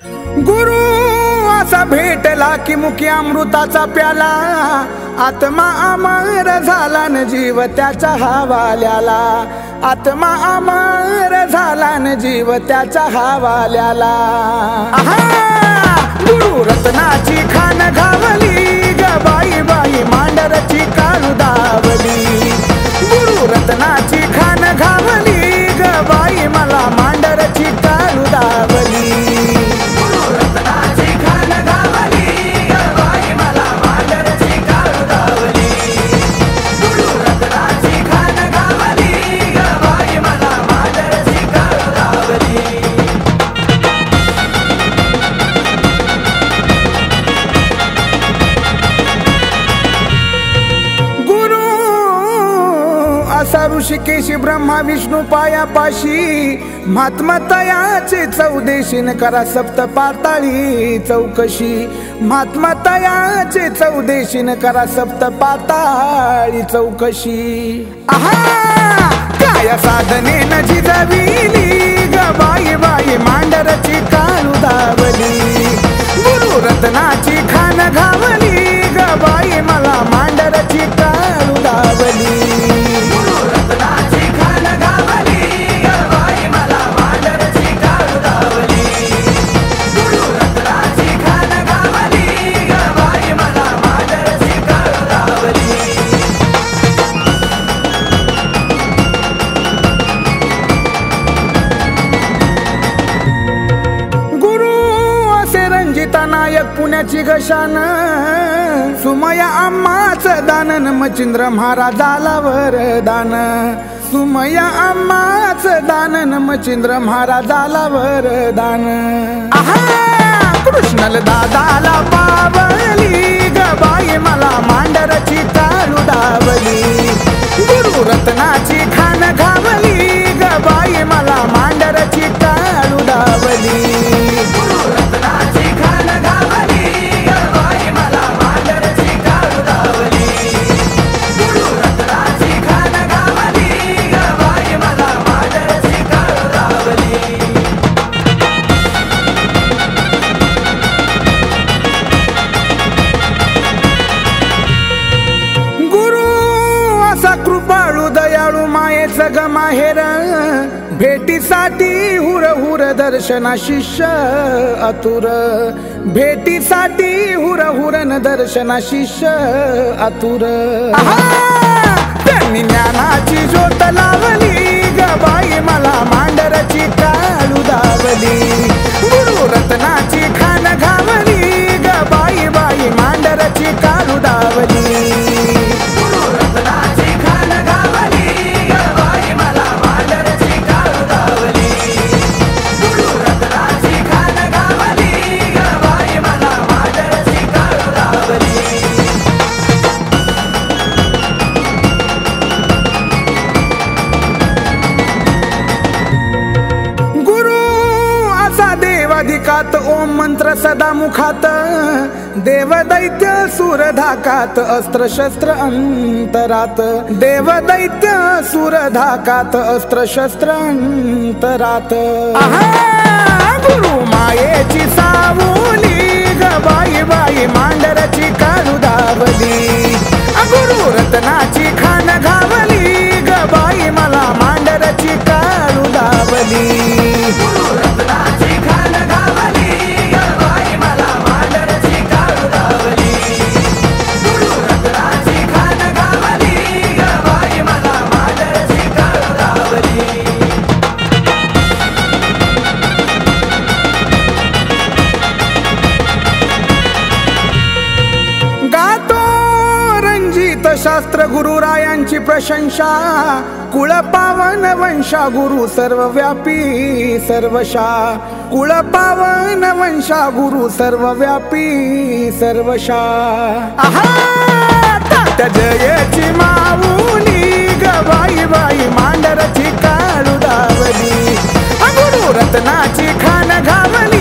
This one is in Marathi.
गुरु असा भेटला की मुखी अमृताचा प्याला, आत्मा अमर झाला न जीव त्याच्या हवाल्याला, आत्मा अमर झाला न जीव त्याच्या हवाल्याला। गुरु रत्नाची खान घावली ग बाई बाई मांडरची काळू दावली, गुरु रत्नाची खान घावली ग बाई मला मांडरची काळू दावली। ऋषिकेशी ब्रह्मा विष्णू पायापाशी, महात्मा तयाचे चौदेशीन करा सप्त पाताळी चौकशी, महात्मा तयाचे चौदेशीन करा सप्त पाताळी चौकशी। काय साधनेन जिजविली ग बाई बाई मांडरची काळू दावली, गुरु रत्नाची खान घावली ग बाई मला मांडरची काळू दावली। नायक पुण्याची गशान, सुमया अम्माचं दानन मचिंद्र महाराजाला वरदान, सुमया अम्माचं दानन मचिंद्र महाराजाला वरदान। कृष्णल दादाला पावली ग बाई मला मांडरची काळू दावली, गुरु रत्नाची खान घावली ग बाई मला मांडरची काळू दावली। कृपाळू दयाळू मायेचं ग माहेर, भेटीसाठी हुर हुर दर्शना शिष्य आतुर, भेटीसाठी हुर हुरन दर्शना शिष्य आतुर। त्यांनी ज्ञानाची ज्योत लावली ग बाई मला मांडरची काळू दावली, गुरु रत्नाची खान घावली ग बाई बाई मांडरची काळू दावली। देवाधिकात ओम मंत्र सदा मुखात, देवदैत्य सुरधाकात अस्त्र शस्त्र अंतरात, देवदैत्य सुरधाकात अस्त्र शस्त्र अंतरात। गुरु मायेची सावली ग बाई बाई मांडरची काळू दावली, गुरु रत्नाची खान घावली ग बाई मला मांडरची काळू दावली। शास्त्र गुरुरायांची प्रशंसा, कुळ पावन वंशा गुरु सर्वव्यापी सर्वशा, कुळ पावन वंशा गुरु सर्वव्यापी सर्वशा। तात्या जयची माऊली ग बाई बाई मांडरची काळू दावली, गुरु रत्नाची खान घावली